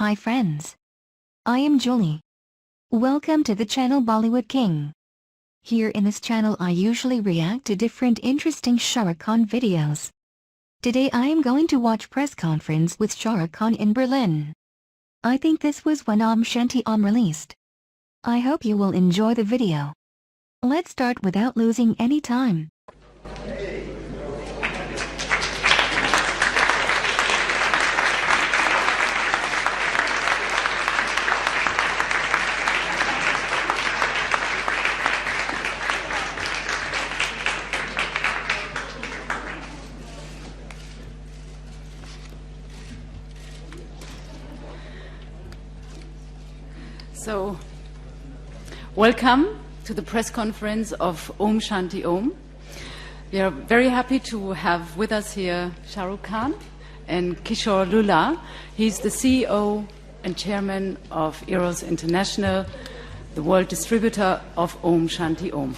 Hi friends. I am Julie. Welcome to the channel Bollywood King. Here in this channel I usually react to different interesting Shah Rukh Khan videos. Today I am going to watch press conference with Shah Rukh Khan in Berlin. I think this was when Shanti Om released. I hope you will enjoy the video. Let's start without losing any time. So, welcome to the press conference of Om Shanti Om. We are very happy to have with us here Shah Rukh Khan and Kishore Lula. He's the CEO and chairman of Eros International, the world distributor of Om Shanti Om.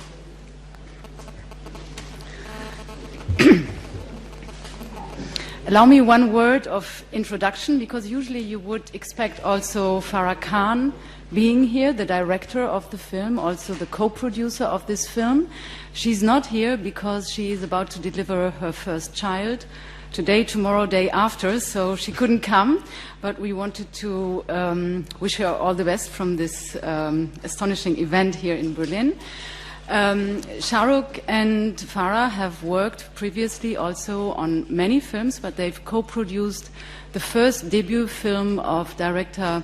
Allow me one word of introduction, because usually you would expect also Farah Khan being here, the director of the film, also the co-producer of this film. She's not here because she is about to deliver her first child today, tomorrow, day after, so she couldn't come. But we wanted to wish her all the best from this astonishing event here in Berlin. Shah Rukh and Farah have worked previously also on many films, but they've co-produced the first debut film of director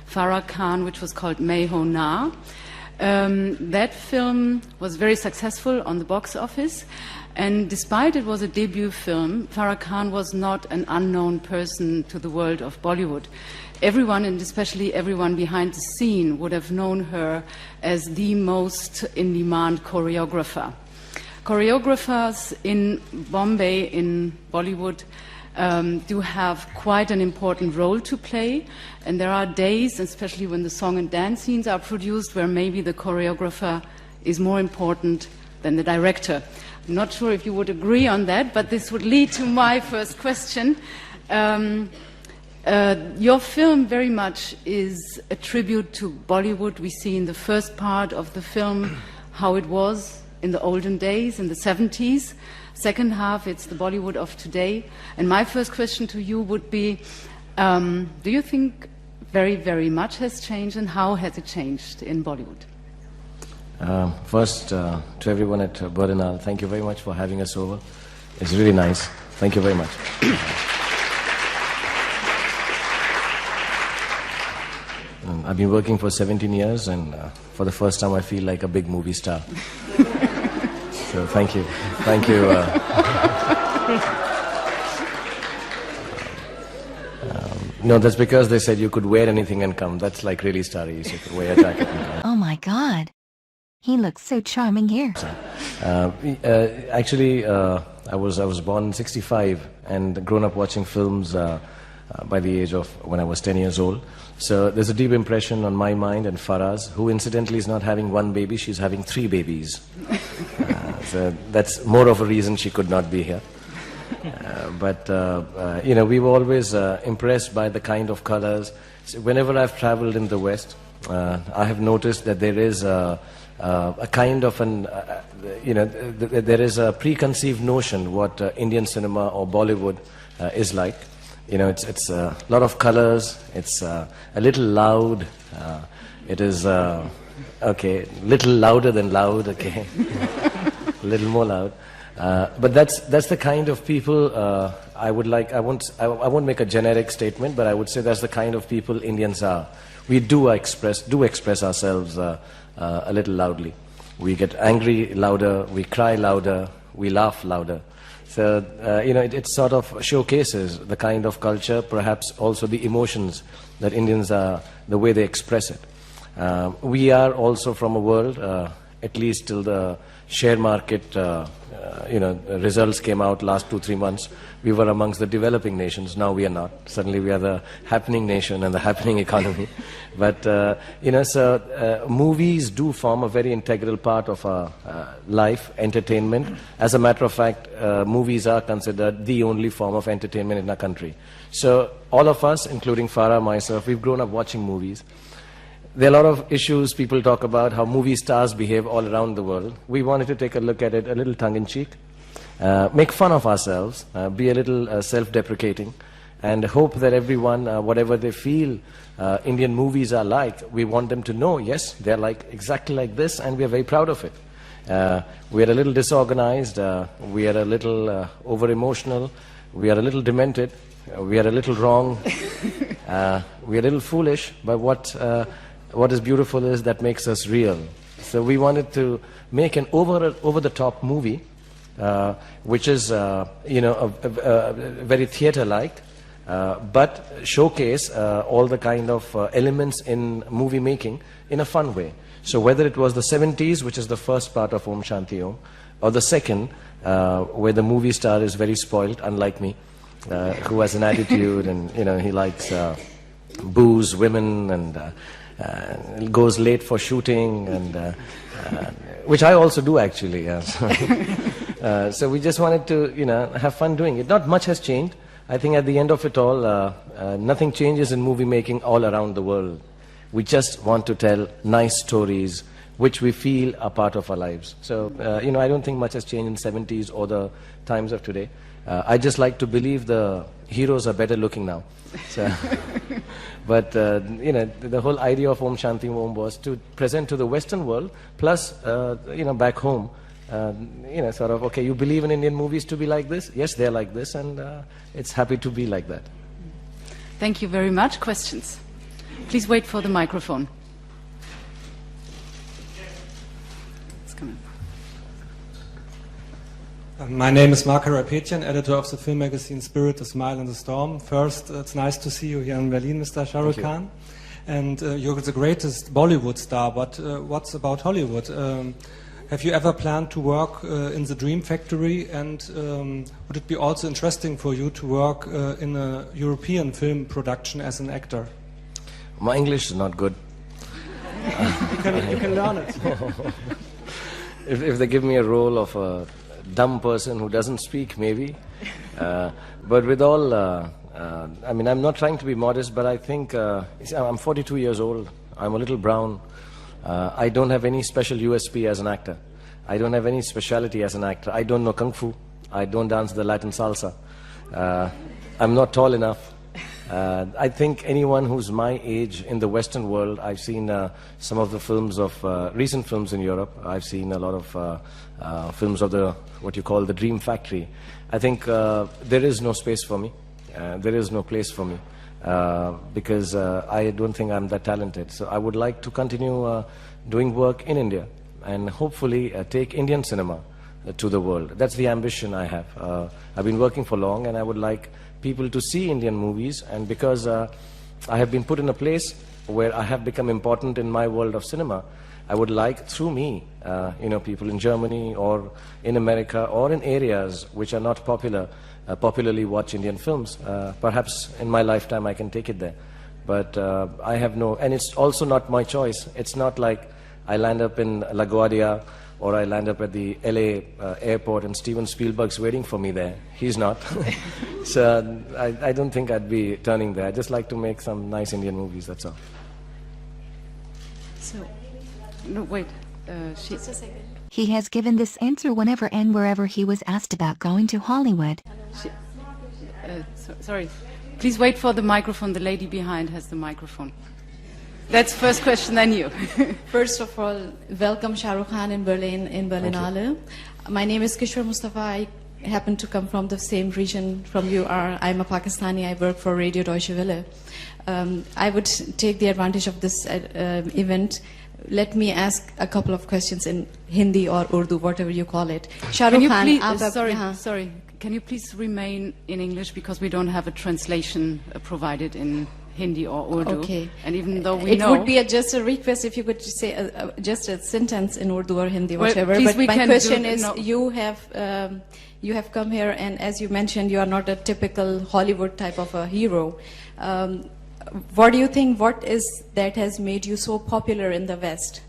Farah Khan, which was called Main Ho Na. That film was very successful on the box office, and despite it was a debut film, Farah Khan was not an unknown person to the world of Bollywood. Everyone, and especially everyone behind the scene, would have known her as the most in-demand choreographer. Choreographers in Bombay, in Bollywood, do have quite an important role to play, and there are days, especially when the song and dance scenes are produced, where maybe the choreographer is more important than the director. I'm not sure if you would agree on that, but this would lead to my first question. Your film very much is a tribute to Bollywood. We see in the first part of the film how it was in the olden days, in the 70s. Second half, it's the Bollywood of today. And my first question to you would be, do you think very, very much has changed, and how has it changed in Bollywood? First, to everyone at Berlin, thank you very much for having us over. It's really nice. Thank you very much. I've been working for 17 years, and for the first time I feel like a big movie star. So thank you. Thank you. No, that's because they said you could wear anything and come. That's like really starry, so you could wear a jacket and come. Oh my God. He looks so charming here. Actually, I was born in 65 and grown up watching films by the age of when I was 10 years old. So there's a deep impression on my mind and Farah's, who incidentally is not having one baby, she's having 3 babies. So that's more of a reason she could not be here. But you know, we were always impressed by the kind of colors. So whenever I've traveled in the West, I have noticed that there is a kind of an, you know, there is a preconceived notion what Indian cinema or Bollywood is like. You know, it's a lot of colors, it's a little loud, it is, okay, little louder than loud, okay, a little more loud. But that's the kind of people I would like. I won't make a generic statement, but I would say that's the kind of people Indians are. We do express ourselves a little loudly. We get angry louder, we cry louder, we laugh louder. So, you know, it sort of showcases the kind of culture, perhaps also the emotions that Indians are, the way they express it. We are also from a world at least till the share market results came out last 2-3 months, we were amongst the developing nations. Now we are not. Suddenly we are the happening nation and the happening economy. But movies do form a very integral part of our life, entertainment. As a matter of fact, movies are considered the only form of entertainment in our country. So all of us, including Farah, myself, we've grown up watching movies. There are a lot of issues people talk about, how movie stars behave all around the world. We wanted to take a look at it a little tongue-in-cheek, make fun of ourselves, be a little self-deprecating, and hope that everyone, whatever they feel Indian movies are like, we want them to know, yes, they're like exactly like this, and we are very proud of it. We are a little disorganized, we are a little over-emotional, we are a little demented, we are a little wrong, we are a little foolish, but what is beautiful is that makes us real. So we wanted to make an over-the-top movie, which is very theater-like, but showcase all the kind of elements in movie making in a fun way. So whether it was the 70s, which is the first part of Om Shanti Om, or the second, where the movie star is very spoiled, unlike me, who has an attitude and he likes booze, women, and goes late for shooting, and which I also do actually. So we just wanted to have fun doing it. Not much has changed. I think at the end of it all, nothing changes in movie making all around the world. We just want to tell nice stories which we feel are part of our lives. So I don't think much has changed in the 70s or the times of today. I just like to believe the heroes are better looking now. So but the whole idea of Om Shanti Om was to present to the Western world, plus back home, sort of, okay, you believe in Indian movies to be like this? Yes, they're like this, and it's happy to be like that. Thank you very much. Questions? Please wait for the microphone. It's coming. My name is Mark Karapetian, editor of the film magazine Spirit, the Smile and the Storm. First, it's nice to see you here in Berlin, Mr. Shah Rukh Khan. And you're the greatest Bollywood star, but what's about Hollywood? Have you ever planned to work in the Dream Factory? And would it be also interesting for you to work in a European film production as an actor? My English is not good. You can learn it. If they give me a role of a dumb person who doesn't speak, maybe. But with all, I'm not trying to be modest, but I think, I'm 42 years old. I'm a little brown. I don't have any special USP as an actor. I don't have any speciality as an actor. I don't know Kung Fu. I don't dance the Latin salsa. I'm not tall enough. I think anyone who's my age in the Western world, I've seen some of the films of, recent films in Europe. I've seen a lot of films of what you call the Dream Factory. I think there is no space for me. There is no place for me. Because I don't think I'm that talented. So I would like to continue doing work in India and hopefully take Indian cinema to the world. That's the ambition I have. I've been working for long, and I would like people to see Indian movies, and because I have been put in a place where I have become important in my world of cinema, I would like, through me, people in Germany or in America or in areas which are not popularly watch Indian films. Perhaps in my lifetime I can take it there. But I have and it's also not my choice. It's not like I land up in LaGuardia or I land up at the LA airport and Steven Spielberg's waiting for me there. He's not. So I don't think I'd be turning there. I just like to make some nice Indian movies, that's all. So, no, wait. He has given this answer whenever and wherever he was asked about going to Hollywood. Sorry. Please wait for the microphone. The lady behind has the microphone. That's first question, then you. First of all, welcome Shah Rukh Khan in Berlinale. My name is Kitsch Mustafa. I happen to come from the same region from you are. I'm a Pakistani. I work for Radio Deutsche Welle. I would take the advantage of this event. Let me ask a couple of questions in Hindi or Urdu, whatever you call it. Shah Rukh Khan, sorry. Can you please remain in English because we don't have a translation provided in Hindi or Urdu. Okay. And even though we it know... would be just a request if you could say just a sentence in Urdu or Hindi, Well, whatever. please, But we my can question do- is, no. you have come here, and as you mentioned, you are not a typical Hollywood type of a hero. What do you think, what is that has made you so popular in the West?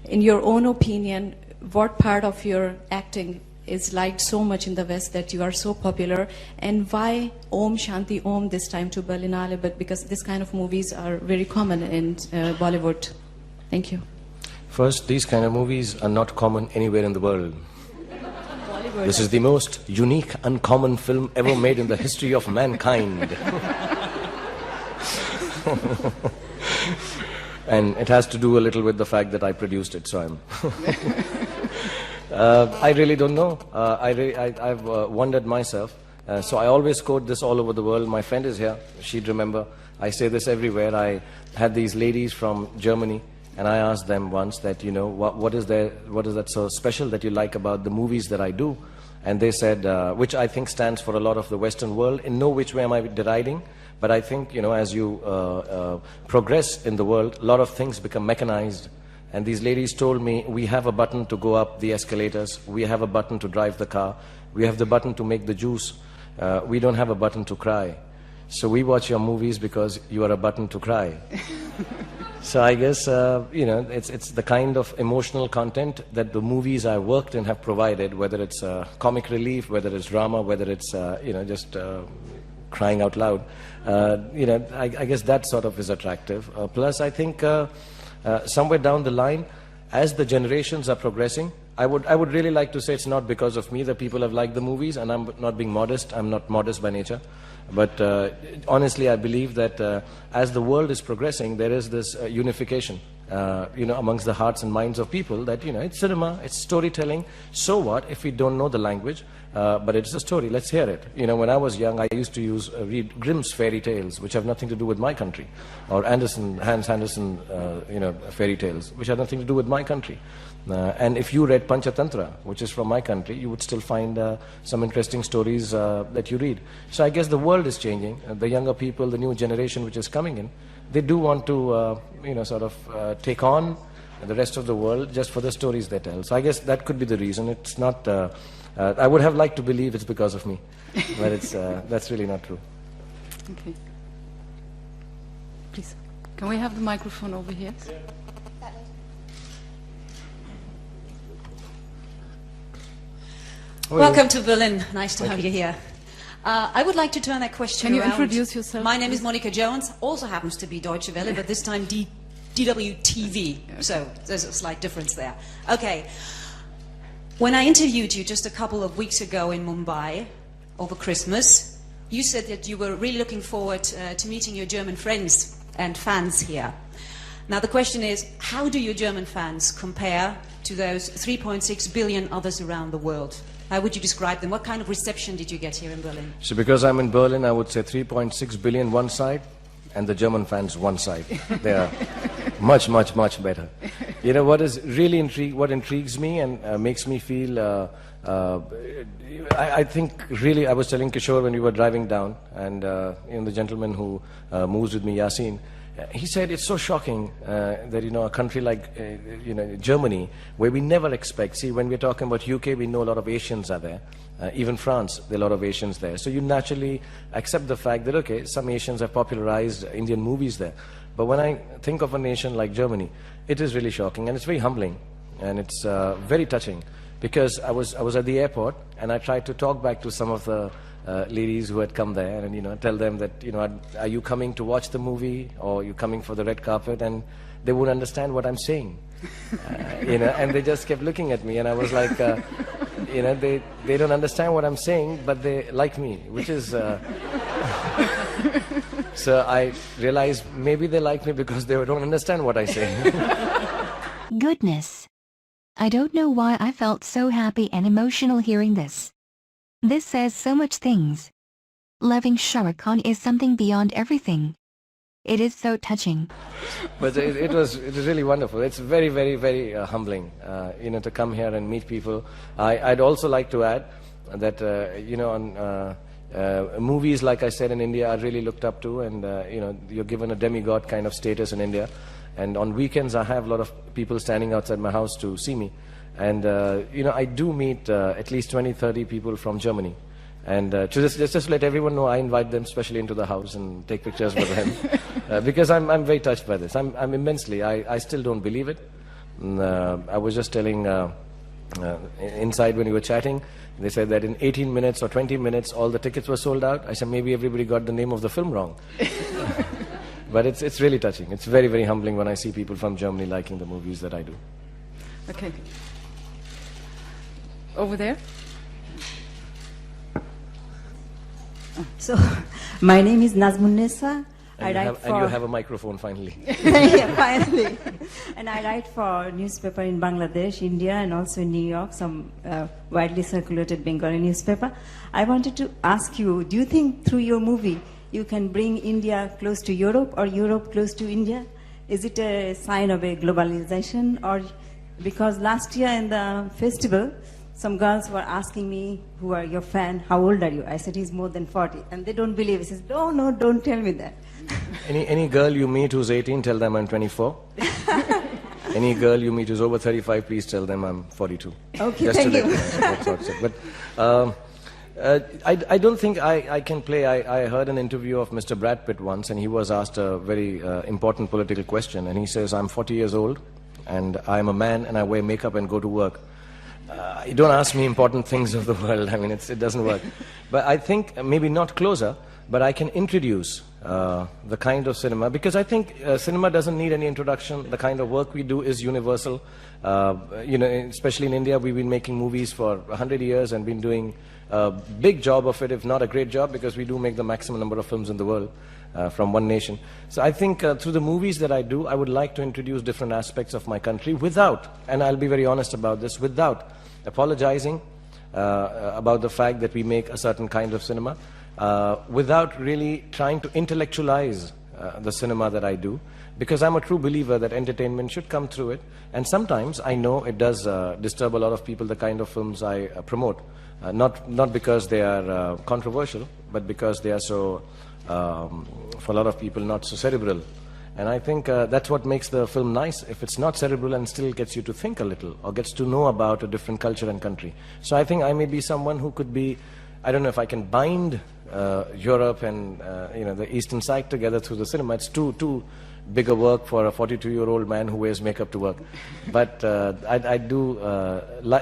In your own opinion, what part of your acting is liked so much in the West that you are so popular, and why Om Shanti Om this time to Berlinale? But because this kind of movies are very common in Bollywood. Thank you. First, these kind of movies are not common anywhere in the world. Bollywood. This is the most unique, uncommon film ever made in the history of mankind. And it has to do a little with the fact that I produced it, so I'm... I really don't know. I've wondered myself. So I always quote this all over the world. My friend is here. She'd remember. I say this everywhere. I had these ladies from Germany, and I asked them once that, you know, what is that so special that you like about the movies that I do? And they said, which I think stands for a lot of the Western world. In no which way am I deriding, but I think, you know, as you progress in the world, a lot of things become mechanized. And these ladies told me, we have a button to go up the escalators, we have a button to drive the car, we have the button to make the juice, we don't have a button to cry. So we watch your movies because you are a button to cry. So I guess, you know, it's the kind of emotional content that the movies I worked in have provided, whether it's comic relief, whether it's drama, whether it's, you know, just crying out loud. You know, I guess that sort of is attractive. Plus, I think somewhere down the line, as the generations are progressing, I would really like to say it's not because of me that people have liked the movies, and I'm not being modest. I'm not modest by nature. But honestly, I believe that as the world is progressing, there is this unification, you know, amongst the hearts and minds of people that, you know, it's cinema, it's storytelling. So what if we don't know the language? But it's a story, let's hear it. You know, when I was young, I used to read Grimm's fairy tales, which have nothing to do with my country, or Hans Andersen, you know, fairy tales, which have nothing to do with my country. And if you read Panchatantra, which is from my country, you would still find some interesting stories that you read. So I guess the world is changing. The younger people, the new generation which is coming in, they do want to, you know, sort of take on the rest of the world just for the stories they tell. So I guess that could be the reason. It's not... I would have liked to believe it's because of me, but it's, that's really not true. Okay. Please. Can we have the microphone over here? Yeah. Welcome to Berlin. Nice to have you here. I would like to turn that question around. Can you introduce yourself? My name is Monica Jones, also happens to be Deutsche Welle, but this time DWTV, so there's a slight difference there. Okay. When I interviewed you just a couple of weeks ago in Mumbai over Christmas, you said that you were really looking forward to meeting your German friends and fans here. Now the question is, how do your German fans compare to those 3.6 billion others around the world? How would you describe them? What kind of reception did you get here in Berlin? So because I'm in Berlin, I would say 3.6 billion one side, and the German fans one side. They are much, much, much better. You know, what is really what intrigues me and makes me feel, I think really, I was telling Kishore when we were driving down, and you know, the gentleman who moves with me, Yasin, he said it's so shocking that, you know, a country like, you know, Germany, where we never expect, see, when we're talking about UK, we know a lot of Asians are there. Even France, there are a lot of Asians there. So you naturally accept the fact that, okay, some Asians have popularized Indian movies there. But when I think of a nation like Germany, it is really shocking, and it's very humbling, and it's very touching. Because I was at the airport, and I tried to talk back to some of the ladies who had come there, and, you know, tell them that, you know, are you coming to watch the movie, or are you coming for the red carpet? And they wouldn't understand what I'm saying, you know, and they just kept looking at me, and I was like, you know, they don't understand what I'm saying, but they like me, which is... So I realized maybe they like me because they don't understand what I say. Goodness. I don't know why I felt so happy and emotional hearing this. This says so much things. Loving Shah Rukh Khan is something beyond everything. It is so touching. But it was really wonderful. It's very, very, very humbling, you know, to come here and meet people. I'd also like to add that, you know, on Movies, like I said, in India are really looked up to, and you know, you're given a demigod kind of status in India. And on weekends, I have a lot of people standing outside my house to see me. And you know, I do meet at least 20, 30 people from Germany. And just to let everyone know, I invite them specially into the house and take pictures with them. Because I'm very touched by this. I'm immensely. I still don't believe it. I was just telling inside when we were chatting, they said that in 18 minutes or 20 minutes, all the tickets were sold out. I said, maybe everybody got the name of the film wrong. But it's really touching. It's very, very humbling when I see people from Germany liking the movies that I do. Okay. Over there. So, my name is Nazmunnesa. And you have a microphone finally. Yeah, finally. And I write for newspaper in Bangladesh, India, and also in New York, some widely circulated Bengali newspaper. I wanted to ask you, do you think through your movie you can bring India close to Europe or Europe close to India? Is it a sign of a globalization? Or because last year in the festival, some girls were asking me, who are your fan, how old are you? I said, he's more than 40. And they don't believe it. He says, no, don't tell me that. Any girl you meet who's 18, tell them I'm 24. Any girl you meet who's over 35, please tell them I'm 42. Okay, just thank you. That's what's it. But I don't think I can play. I heard an interview of Mr. Brad Pitt once, and he was asked a very important political question. And he says, I'm 40 years old, and I'm a man, and I wear makeup and go to work. You don't ask me important things of the world. I mean, it doesn't work. But I think maybe not closer, but I can introduce the kind of cinema, because I think cinema doesn't need any introduction. The kind of work we do is universal. You know, especially in India, we've been making movies for 100 years and been doing a big job of it, if not a great job, because we do make the maximum number of films in the world from one nation. So I think through the movies that I do, I would like to introduce different aspects of my country without, and I'll be very honest about this, without apologizing about the fact that we make a certain kind of cinema, without really trying to intellectualize the cinema that I do, because I'm a true believer that entertainment should come through it. And sometimes I know it does disturb a lot of people, the kind of films I promote, not because they are controversial, but because they are so, for a lot of people, not so cerebral. And I think that's what makes the film nice, if it's not cerebral and still gets you to think a little, or gets to know about a different culture and country. So I think I may be someone who could be, I don't know if I can bind Europe and you know, the Eastern side together through the cinema. It's too big a work for a 42-year-old man who wears makeup to work. But I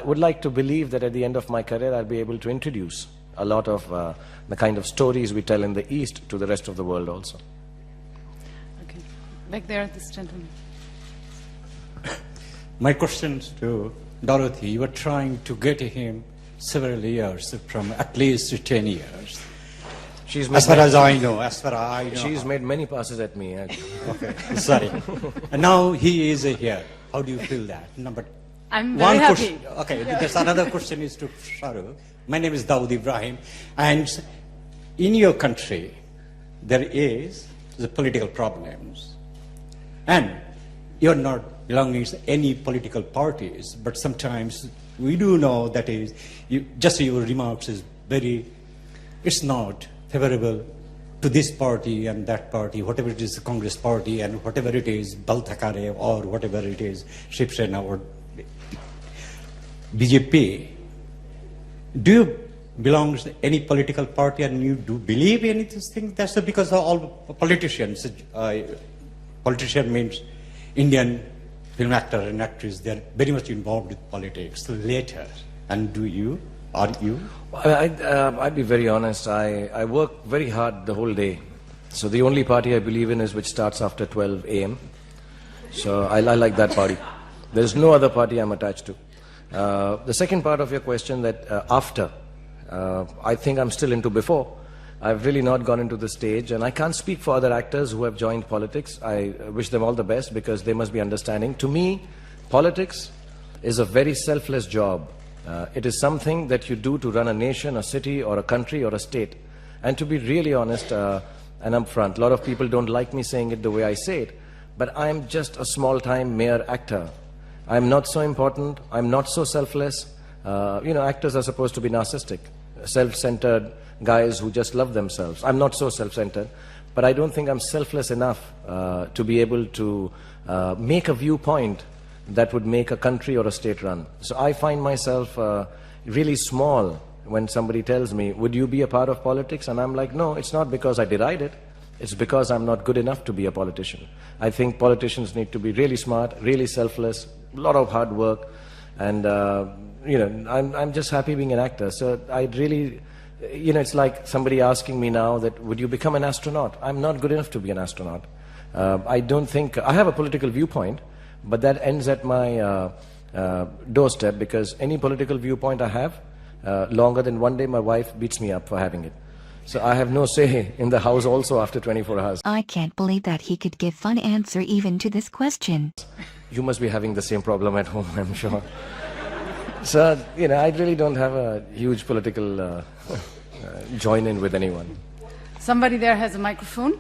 would like to believe that at the end of my career I'll be able to introduce a lot of the kind of stories we tell in the East to the rest of the world also. Okay. Back there, this gentleman. My question to Dorothy, you were trying to get him several years, from at least 10 years. As far as I know. She's made many passes at me. Okay, sorry. And now he is here. How do you feel that? No, but I'm very happy. Okay, there's another question is to Shahrukh. My name is Dawood Ibrahim, and in your country there is the political problems, and you're not belonging to any political parties, but sometimes we do know that is, just your remarks is very, it's not favorable to this party and that party, whatever it is, the Congress party, and whatever it is, Bal Thakare, or whatever it is, Shiv Sena or BJP. Do you belong to any political party, and you do believe in these things? That's because all politicians, politician means Indian film actor and actress, they're very much involved with politics later. And do you? Are you? I'd be very honest. I work very hard the whole day. So the only party I believe in is which starts after 12 a.m. So I like that party. There's no other party I'm attached to. The second part of your question, that after, I think I'm still into before. I've really not gone into the stage, and I can't speak for other actors who have joined politics. I wish them all the best, because they must be understanding. To me, politics is a very selfless job. It is something that you do to run a nation, a city, or a country, or a state. And to be really honest and upfront, a lot of people don't like me saying it the way I say it, but I'm just a small-time mere actor. I'm not so important. I'm not so selfless. You know, actors are supposed to be narcissistic, self-centered, guys who just love themselves. I'm not so self-centered, but I don't think I'm selfless enough to be able to make a viewpoint that would make a country or a state run. So I find myself really small when somebody tells me, would you be a part of politics? And I'm like, no, it's not because I deride it. It's because I'm not good enough to be a politician. I think politicians need to be really smart, really selfless, a lot of hard work, and I'm just happy being an actor. So I really, it's like somebody asking me now that would you become an astronaut? I'm not good enough to be an astronaut. I don't think I have a political viewpoint, but that ends at my doorstep, because any political viewpoint I have, longer than one day, my wife beats me up for having it. So I have no say in the house also after 24 hours. I can't believe that he could give fun answer even to this question. You must be having the same problem at home, I'm sure. So, I really don't have a huge political join-in with anyone. Somebody there has a microphone.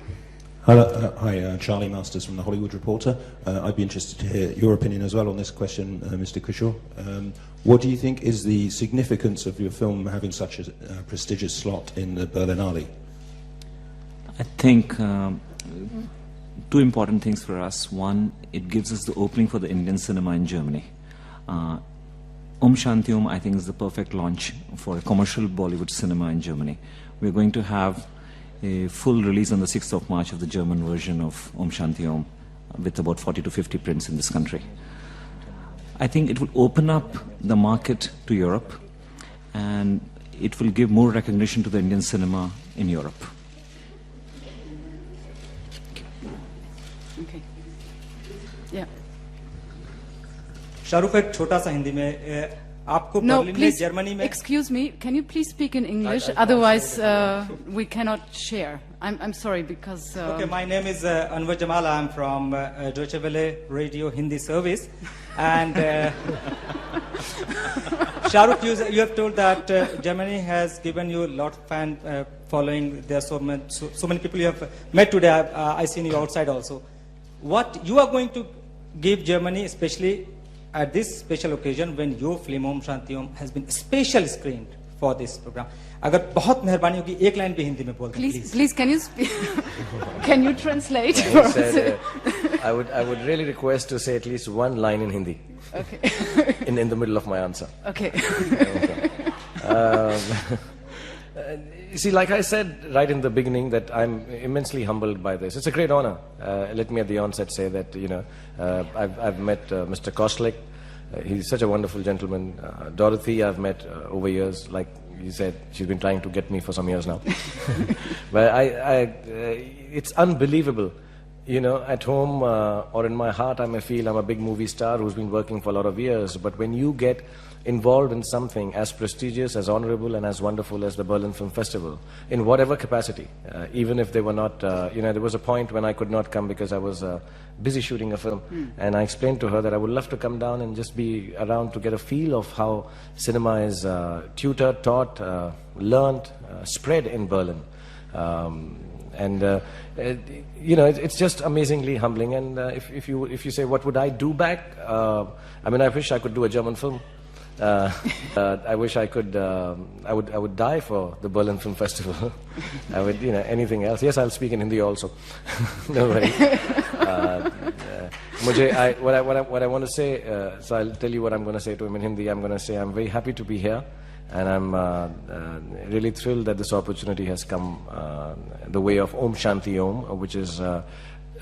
Hello, hi, Charlie Masters from The Hollywood Reporter. I'd be interested to hear your opinion as well on this question, Mr. Kishore. What do you think is the significance of your film having such a prestigious slot in the Berlinale? I think two important things for us. One, it gives us the opening for the Indian cinema in Germany. Shanti Om, I think, is the perfect launch for a commercial Bollywood cinema in Germany. We're going to have a full release on the 6th of March of the German version of Shanti Om, with about 40 to 50 prints in this country. I think it will open up the market to Europe, and it will give more recognition to the Indian cinema in Europe. Okay. Yeah. Shahrukh एक छोटा सा हिंदी में आपको No, Berlin में please, Germany में excuse me, can you please speak in English? Otherwise, we cannot share. I'm sorry, because... Okay, my name is Anwar Jamal. I'm from Deutsche Welle Radio Hindi Service. And Shahrukh, you have told that Germany has given you a lot of fan following. There are so many people you have met today. I seen you outside also. What you are going to give Germany, especially at this special occasion when your film Om Shanti Om has been special screened for this program. अगर बहुत मेहरबानी होगी एक line भी हिंदी में बोल दें please can you speak can you translate for us? I would really request to say at least one line in Hindi. Okay. in the middle of my answer. Okay. You see, like I said right in the beginning, that I'm immensely humbled by this. It's a great honor. Let me at the onset say that, I've met Mr. Koslik. He's such a wonderful gentleman. Dorothy, I've met over years. Like you said, she's been trying to get me for some years now. But it's unbelievable. At home or in my heart, I may feel I'm a big movie star who's been working for a lot of years. But when you get involved in something as prestigious, as honorable, and as wonderful as the Berlin Film Festival, in whatever capacity, even if they were not, there was a point when I could not come because I was busy shooting a film. And I explained to her that I would love to come down and just be around to get a feel of how cinema is tutored, taught, learned, spread in Berlin. It's just amazingly humbling. And if you say, what would I do back? I wish I could do a German film. I wish I could. I would die for the Berlin Film Festival. I would, anything else. Yes, I'll speak in Hindi also. Don't worry. What I want to say. So I'll tell you what I'm going to say to him in Hindi. I'm going to say I'm very happy to be here, and I'm really thrilled that this opportunity has come the way of Om Shanti Om, which is a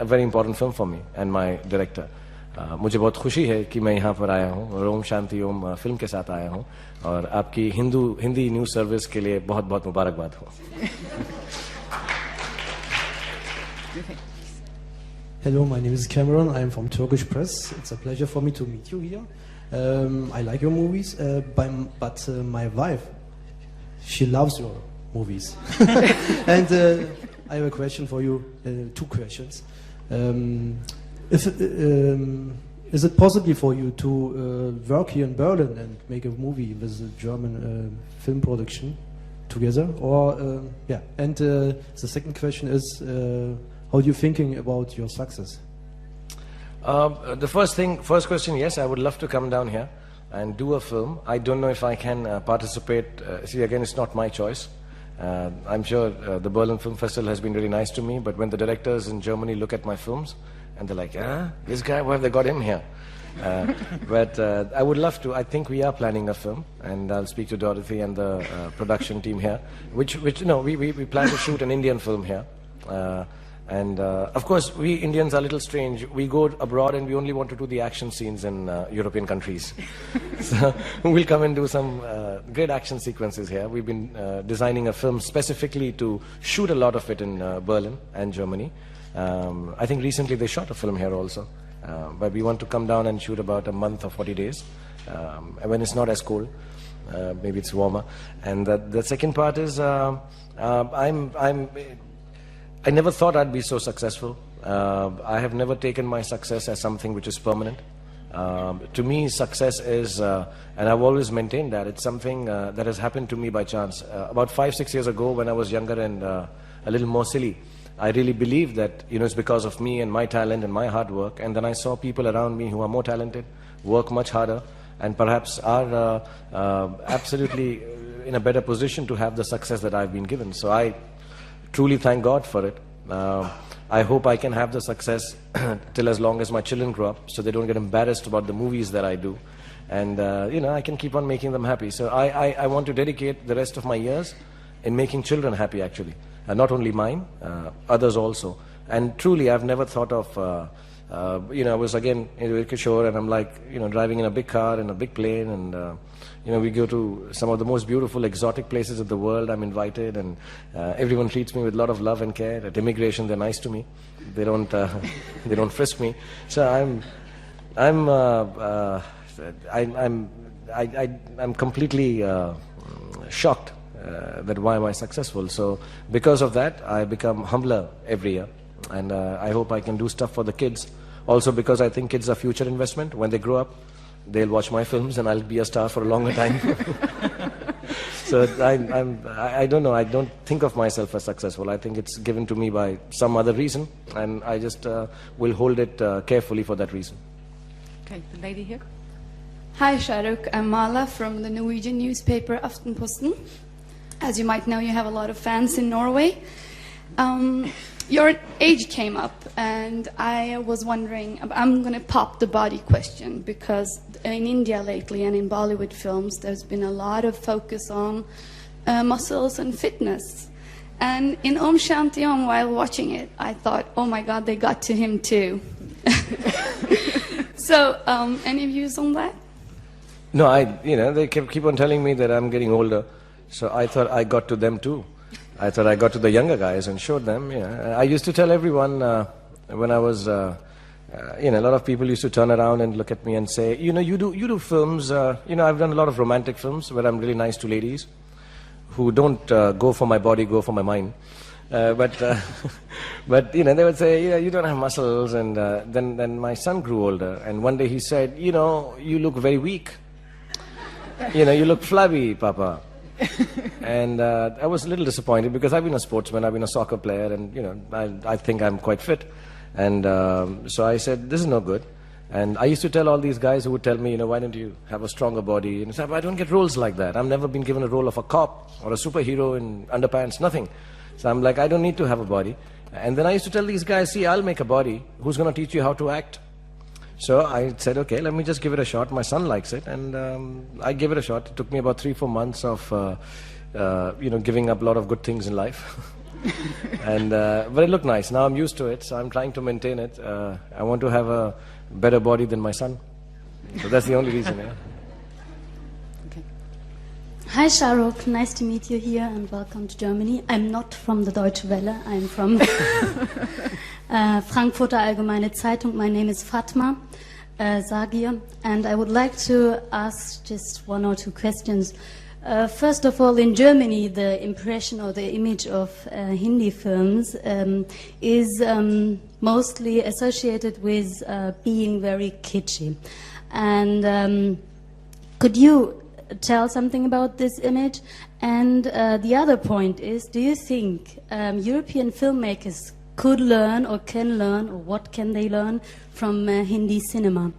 very important film for me and my director. मुझे बहुत खुशी है कि मैं यहाँ पर आया हूँ और ओम शांति ओम फिल्म के साथ आया हूँ और आपकी हिंदी न्यूज़ सर्विस के लिए बहुत बहुत मुबारकबाद हो. Hello, my name is Cameron. I am from Turkish Press. It's a pleasure for me to meet you here. I like your movies, but my wife, she loves your movies. And I have a question for you, two questions. Is it possible for you to work here in Berlin and make a movie with a German film production together? Or And the second question is, how are you thinking about your success? The first question, yes, I would love to come down here and do a film. I don't know if I can participate. See, again, it's not my choice. I'm sure the Berlin Film Festival has been really nice to me, but when the directors in Germany look at my films, and they're like, this guy, why have they got him here? But I would love to. I think we are planning a film, and I'll speak to Dorothy and the production team here, which we plan to shoot an Indian film here. Of course, we Indians are a little strange. We go abroad and we only want to do the action scenes in European countries. So we'll come and do some great action sequences here. We've been designing a film specifically to shoot a lot of it in Berlin and Germany. I think recently they shot a film here also. But we want to come down and shoot about a month or 40 days when it's not as cold. Maybe it's warmer. And the second part is I never thought I'd be so successful. I have never taken my success as something which is permanent. To me, success is, and I've always maintained that, it's something that has happened to me by chance. About 5-6 years ago, when I was younger and a little more silly, I really believed that it's because of me and my talent and my hard work. And then I saw people around me who are more talented, work much harder, and perhaps are absolutely in a better position to have the success that I've been given. So I truly thank God for it. I hope I can have the success till as long as my children grow up, so they don't get embarrassed about the movies that I do. And I can keep on making them happy. So I want to dedicate the rest of my years in making children happy, actually. Not only mine, others also. And truly, I've never thought of, I was again in Kishore, and I'm like, driving in a big car, in a big plane, and, we go to some of the most beautiful, exotic places of the world. I'm invited, and everyone treats me with a lot of love and care. At immigration, they're nice to me. They don't frisk me. So I'm completely shocked that why am I successful. So because of that, I become humbler every year, and I hope I can do stuff for the kids. Also because I think kids are future investment. When they grow up, they'll watch my films and I'll be a star for a longer time. So I don't know, I don't think of myself as successful. I think it's given to me by some other reason, and I just will hold it carefully for that reason. Okay, the lady here. Hi Shahrukh, I'm Mala from the Norwegian newspaper Aftenposten. As you might know, you have a lot of fans in Norway. Your age came up, and I was wondering, I'm going to pop the body question, because in India lately and in Bollywood films, there's been a lot of focus on muscles and fitness. And in Om Shanti Om, while watching it, I thought, oh my God, they got to him too. So, any views on that? No, they keep on telling me that I'm getting older. So I thought I got to them too. I thought I got to the younger guys and showed them. I used to tell everyone when I was, a lot of people used to turn around and look at me and say, you do films. I've done a lot of romantic films where I'm really nice to ladies who don't go for my body, go for my mind. But they would say, you don't have muscles. And then my son grew older, and one day he said, you look very weak. You look flabby, Papa. And I was a little disappointed, because I've been a sportsman, I've been a soccer player, and I think I'm quite fit. And so I said, this is no good. And I used to tell all these guys who would tell me, why don't you have a stronger body? And I said, I don't get roles like that. I've never been given a role of a cop or a superhero in underpants, nothing. So I'm like, I don't need to have a body. And then I used to tell these guys, see, I'll make a body. Who's going to teach you how to act? So I said, okay, let me just give it a shot. My son likes it, and I gave it a shot. It took me about 3-4 months of, giving up a lot of good things in life. But it looked nice. Now I'm used to it, so I'm trying to maintain it. I want to have a better body than my son. So that's the only reason, yeah. Okay. Hi Shahrukh, nice to meet you here, and welcome to Germany. I'm not from the Deutsche Welle, I'm from Frankfurter Allgemeine Zeitung. My name is Fatma Sagir, and I would like to ask just 1 or 2 questions. First of all, in Germany, the impression or the image of Hindi films is mostly associated with being very kitschy. And could you tell something about this image? And the other point is, do you think European filmmakers could learn or can learn, or what can they learn from Hindi cinema?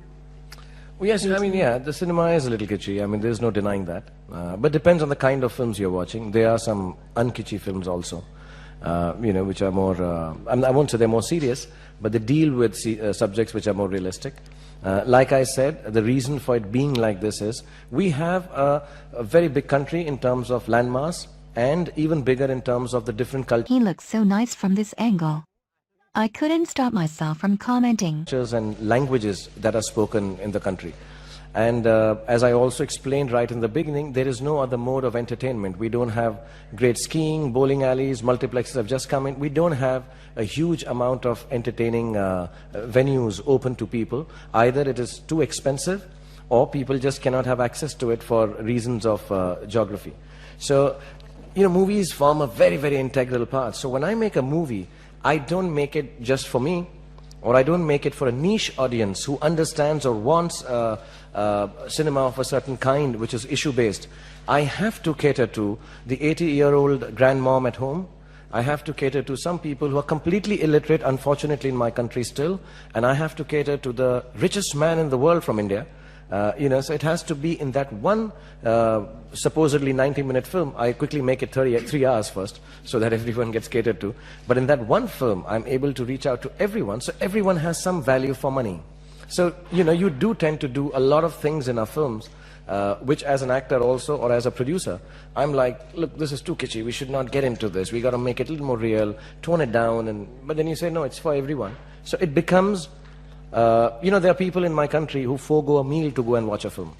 Yes, I mean, yeah, the cinema is a little kitschy. I mean, there's no denying that. But depends on the kind of films you're watching. There are some unkitschy films also, which are more, I won't say they're more serious, but they deal with subjects which are more realistic. Like I said, the reason for it being like this is we have a very big country in terms of landmass and even bigger in terms of the different cultures. He looks so nice from this angle. I couldn't stop myself from commenting. And languages that are spoken in the country. And as I also explained right in the beginning, there is no other mode of entertainment. We don't have great skiing, bowling alleys, multiplexes have just come in. We don't have a huge amount of entertaining venues open to people. Either it is too expensive or people just cannot have access to it for reasons of geography. So, movies form a very, very integral part. So when I make a movie, I don't make it just for me, or I don't make it for a niche audience who understands or wants cinema of a certain kind, which is issue-based. I have to cater to the 80-year-old grandmom at home. I have to cater to some people who are completely illiterate, unfortunately, in my country still. And I have to cater to the richest man in the world from India. So it has to be in that one supposedly 90-minute film. I quickly make it 3 hours first so that everyone gets catered to. But in that one film, I'm able to reach out to everyone. So everyone has some value for money. So, you do tend to do a lot of things in our films, which as an actor also or as a producer, I'm like, look, this is too kitschy. We should not get into this. We got to make it a little more real, tone it down. But then you say, no, it's for everyone. So it becomes... there are people in my country who forego a meal to go and watch a film,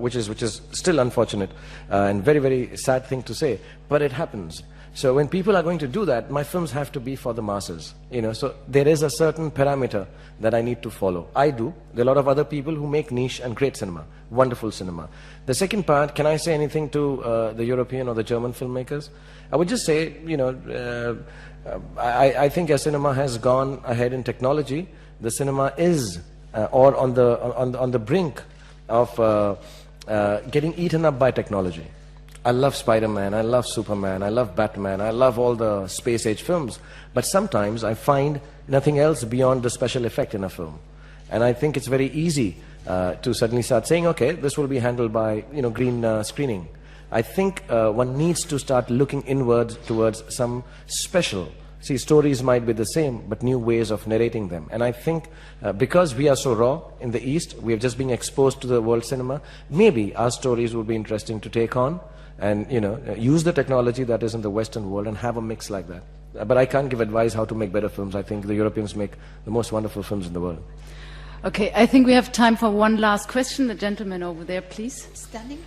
which is still unfortunate and very, very sad thing to say, but it happens. So when people are going to do that, my films have to be for the masses, so there is a certain parameter that I need to follow. I do. There are a lot of other people who make niche and great cinema, wonderful cinema. The second part, can I say anything to the European or the German filmmakers? I would just say, I think as cinema has gone ahead in technology, the cinema is or on the brink of getting eaten up by technology. I love Spider-Man, I love Superman, I love Batman, I love all the space age films, but sometimes I find nothing else beyond the special effect in a film. And I think it's very easy to suddenly start saying, okay, this will be handled by green screening. I think one needs to start looking inwards towards some special. See, stories might be the same, but new ways of narrating them. And I think because we are so raw in the East, we have just been exposed to the world cinema, maybe our stories would be interesting to take on and, use the technology that is in the Western world and have a mix like that. But I can't give advice how to make better films. I think the Europeans make the most wonderful films in the world. Okay, I think we have time for one last question. The gentleman over there, please. Standing?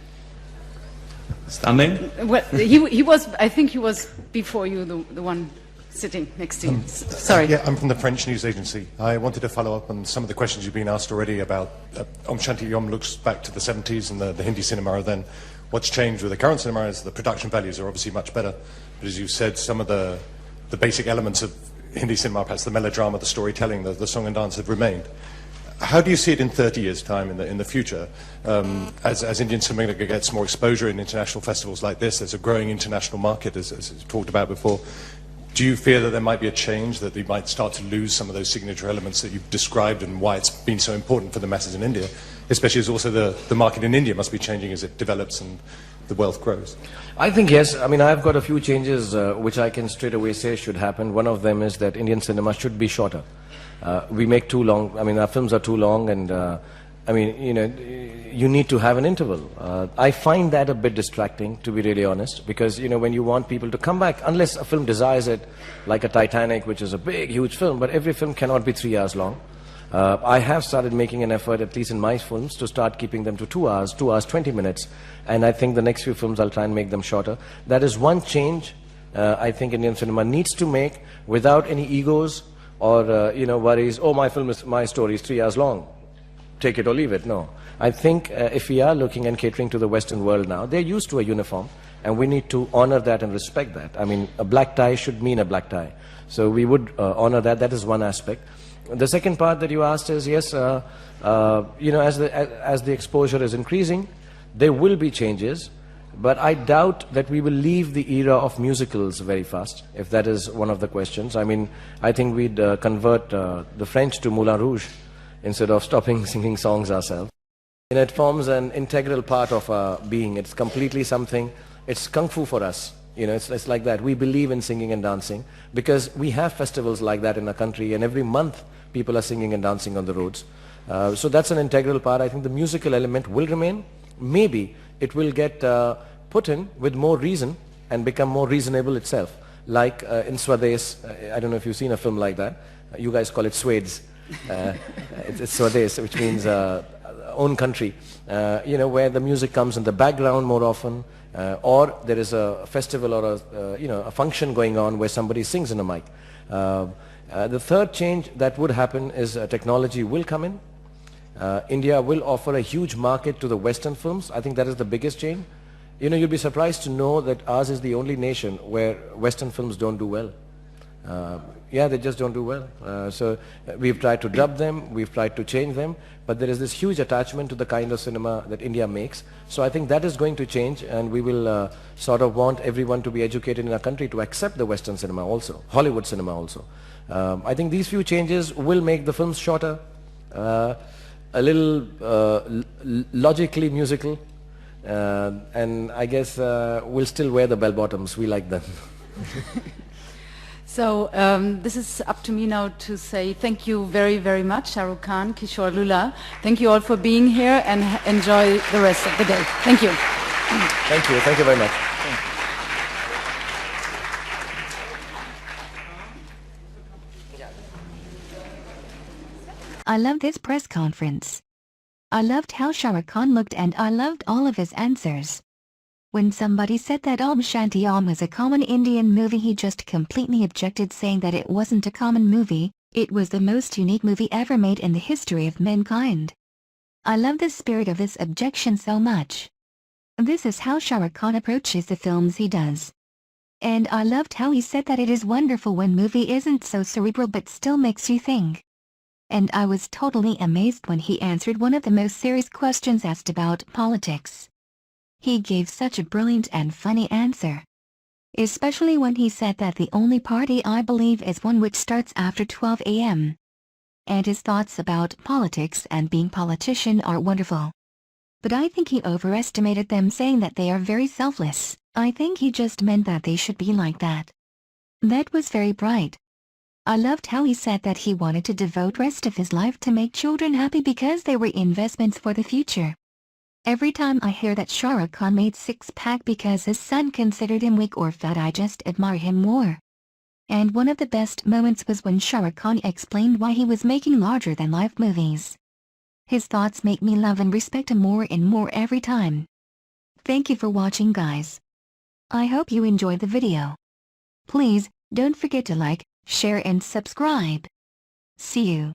Standing? Well, he was, I think he was before you, the one sitting next to you. Sorry. Yeah, I'm from the French news agency. I wanted to follow up on some of the questions you've been asked already about Om Shanti Om looks back to the 70s and the Hindi cinema. Then what's changed with the current cinema is the production values are obviously much better. But as you said, some of the basic elements of Hindi cinema, perhaps the melodrama, the storytelling, the song and dance have remained. How do you see it in 30 years' time in the future? As Indian cinema gets more exposure in international festivals like this, there's a growing international market, as talked about before. Do you fear that there might be a change, that we might start to lose some of those signature elements that you've described and why it's been so important for the masses in India, especially as also the market in India must be changing as it develops and the wealth grows? I think yes. I mean, I've got a few changes which I can straight away say should happen. One of them is that Indian cinema should be shorter. We make too long, I mean, our films are too long and, you need to have an interval. I find that a bit distracting, to be really honest, because, when you want people to come back, unless a film desires it, like a Titanic, which is a big, huge film, but every film cannot be 3 hours long. I have started making an effort, at least in my films, to start keeping them to 2 hours, 2 hours, 20 minutes. And I think the next few films I'll try and make them shorter. That is one change I think Indian cinema needs to make without any egos or, worries, oh, my story is 3 hours long. Take it or leave it. No. I think if we are looking and catering to the Western world now, they're used to a uniform, and we need to honor that and respect that. I mean, a black tie should mean a black tie. So we would honor that. That is one aspect. The second part that you asked is, yes, as the exposure is increasing, there will be changes, but I doubt that we will leave the era of musicals very fast, if that is one of the questions. I mean, I think we'd convert the French to Moulin Rouge. instead of stopping singing songs ourselves. And it forms an integral part of our being. It's completely something, it's kung fu for us. You know, it's like that. We believe in singing and dancing because we have festivals like that in our country, and every month people are singing and dancing on the roads. So that's an integral part. I think the musical element will remain. Maybe it will get put in with more reason and become more reasonable itself. Like in Swades, I don't know if you've seen a film like that. You guys call it Swades. It's Swades, which means own country. You know, where the music comes in the background more often, or there is a festival or a function going on where somebody sings in a mic. The third change that would happen is technology will come in. India will offer a huge market to the Western films. I think that is the biggest change. You know, you'll be surprised to know that ours is the only nation where Western films don't do well. Yeah, they just don't do well. So we've tried to dub them, we've tried to change them, but there is this huge attachment to the kind of cinema that India makes. So I think that is going to change, and we will sort of want everyone to be educated in our country to accept the Western cinema also, Hollywood cinema also. I think these few changes will make the films shorter, a little logically musical, and I guess we'll still wear the bell bottoms. We like them. So this is up to me now to say thank you very, very much, Shah Rukh Khan, Kishore Lula. Thank you all for being here, and enjoy the rest of the day. Thank you. Thank you. Thank you very much. I love this press conference. I loved how Shah Rukh Khan looked, and I loved all of his answers. When somebody said that Om Shanti Om was a common Indian movie, he just completely objected, saying that it wasn't a common movie, it was the most unique movie ever made in the history of mankind. I love the spirit of this objection so much. This is how Shah Rukh Khan approaches the films he does. And I loved how he said that it is wonderful when movie isn't so cerebral but still makes you think. And I was totally amazed when he answered one of the most serious questions asked about politics. He gave such a brilliant and funny answer. Especially when he said that the only party I believe is one which starts after 12 a.m. And his thoughts about politics and being politician are wonderful. But I think he overestimated them, saying that they are very selfless. I think he just meant that they should be like that. That was very bright. I loved how he said that he wanted to devote rest of his life to make children happy because they were investments for the future. Every time I hear that Shah Rukh Khan made six-pack because his son considered him weak or fat, I just admire him more. And one of the best moments was when Shah Rukh Khan explained why he was making larger-than-life movies. His thoughts make me love and respect him more and more every time. Thank you for watching, guys. I hope you enjoyed the video. Please, don't forget to like, share and subscribe. See you.